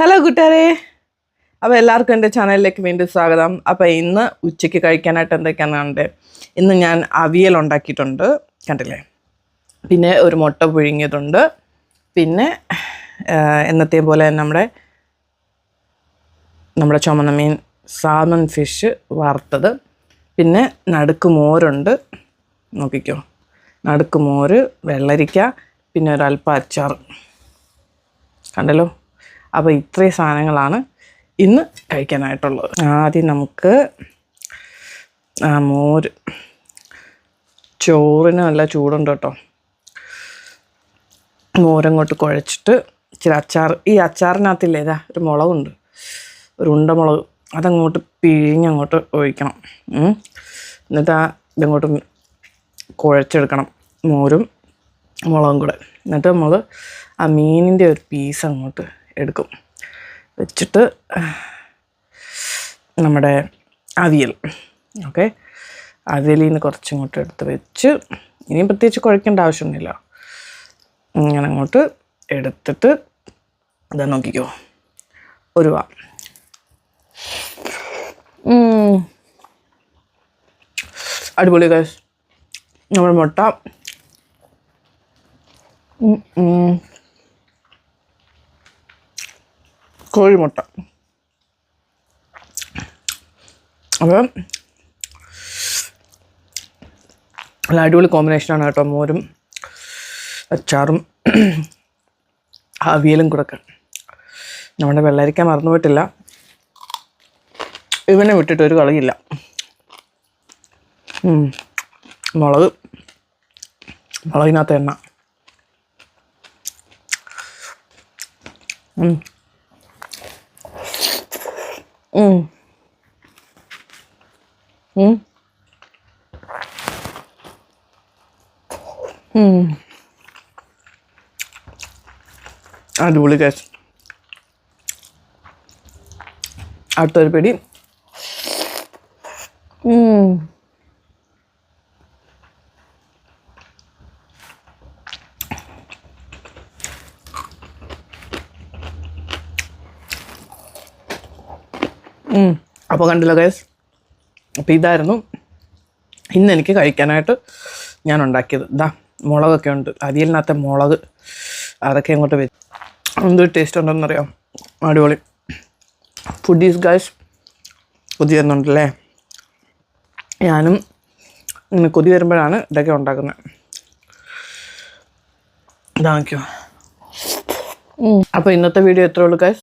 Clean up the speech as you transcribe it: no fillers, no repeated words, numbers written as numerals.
Hello കൂട്ടുകാരെ, അപ്പോൾ എല്ലാവർക്കും എൻ്റെ ചാനലിലേക്ക് വീണ്ടും സ്വാഗതം. അപ്പോൾ ഇന്ന് ഉച്ചയ്ക്ക് കഴിക്കാനായിട്ട് എന്തൊക്കെയാണ് കണ്ടത്? ഇന്ന് ഞാൻ അവിയൽ ഉണ്ടാക്കിയിട്ടുണ്ട്, കണ്ടില്ലേ. പിന്നെ ഒരു മുട്ട പുഴുങ്ങിയതുണ്ട്. പിന്നെ എന്നത്തെയും പോലെ നമ്മുടെ ചുമന്ന മീൻ സാൽമൺ ഫിഷ് വറുത്തത്. പിന്നെ നടുക്ക് മോരുണ്ട്, നോക്കിക്കോ. നടുക്ക് മോര്, വെള്ളരിക്ക, പിന്നെ ഒരല്പം അച്ചാർ. കണ്ടല്ലോ. അപ്പോൾ ഇത്രയും സാധനങ്ങളാണ് ഇന്ന് കഴിക്കാനായിട്ടുള്ളത്. ആദ്യം നമുക്ക് മോര്, ചോറിന് നല്ല ചൂടുണ്ട് കേട്ടോ. മോരങ്ങോട്ട് കുഴച്ചിട്ട് ഇച്ചിരി അച്ചാർ. ഈ അച്ചാറിനകത്തില്ലേ ഇതാ ഒരു മുളകുണ്ട്, ഒരു ഉണ്ടമുളക്, അതങ്ങോട്ട് പിഴിഞ്ഞങ്ങോട്ട് ഒഴിക്കണം. എന്നിട്ട് ഇതങ്ങോട്ട് കുഴച്ചെടുക്കണം, മോരും മുളകും കൂടെ. എന്നിട്ട് നമ്മൾ ആ മീനിൻ്റെ ഒരു പീസ് അങ്ങോട്ട് എടുക്കും, വെച്ചിട്ട് നമ്മുടെ അവിയൽ, ഓക്കെ, അവിയലിൽ നിന്ന് കുറച്ചിങ്ങോട്ട് എടുത്ത് വെച്ച്, ഇനിയും പ്രത്യേകിച്ച് കുഴക്കേണ്ട ആവശ്യമൊന്നുമില്ല. ഇങ്ങനെ അങ്ങോട്ട് എടുത്തിട്ട് ഇതാ നോക്കിക്കോ, ഒരു വാ. അടിപൊളി ഗൈസ്. നമ്മുടെ മുട്ട കോഴിമുട്ട. അപ്പം നല്ല അടിപൊളി കോമ്പിനേഷനാണ് കേട്ടോ, മോരും അച്ചാറും അവിയലും കൂടെ ഒക്കെ. നമ്മുടെ വെള്ളരിക്ക മറന്നു പോയിട്ടില്ല, ഇവനെ വിട്ടിട്ട് ഒരു കളിയില്ല. മുളകിനകത്ത് എണ്ണ. അടിപൊളി കേസ്. അടുത്തൊരു പിടി. അപ്പോൾ കണ്ടില്ല ഗൈസ്, അപ്പോൾ ഇതായിരുന്നു ഇന്ന് എനിക്ക് കഴിക്കാനായിട്ട് ഞാൻ ഉണ്ടാക്കിയത്. ഇതാ മുളകൊക്കെ ഉണ്ട്, അവിയലിനകത്തെ മുളക്, അതൊക്കെ അങ്ങോട്ട് വെച്ച് എന്തൊരു ടേസ്റ്റ് ഉണ്ടെന്നറിയാം. അടിപൊളി. ഫുഡീസ് ഗൈസ് കൊതി വരുന്നുണ്ടല്ലേ. ഞാനും ഇങ്ങനെ കൊതി വരുമ്പോഴാണ് ഇതൊക്കെ ഉണ്ടാക്കുന്നത്. ഇതാ നോക്കിയോ. അപ്പോൾ ഇന്നത്തെ വീഡിയോ എത്രയേ ഉള്ളൂ ഗൈസ്.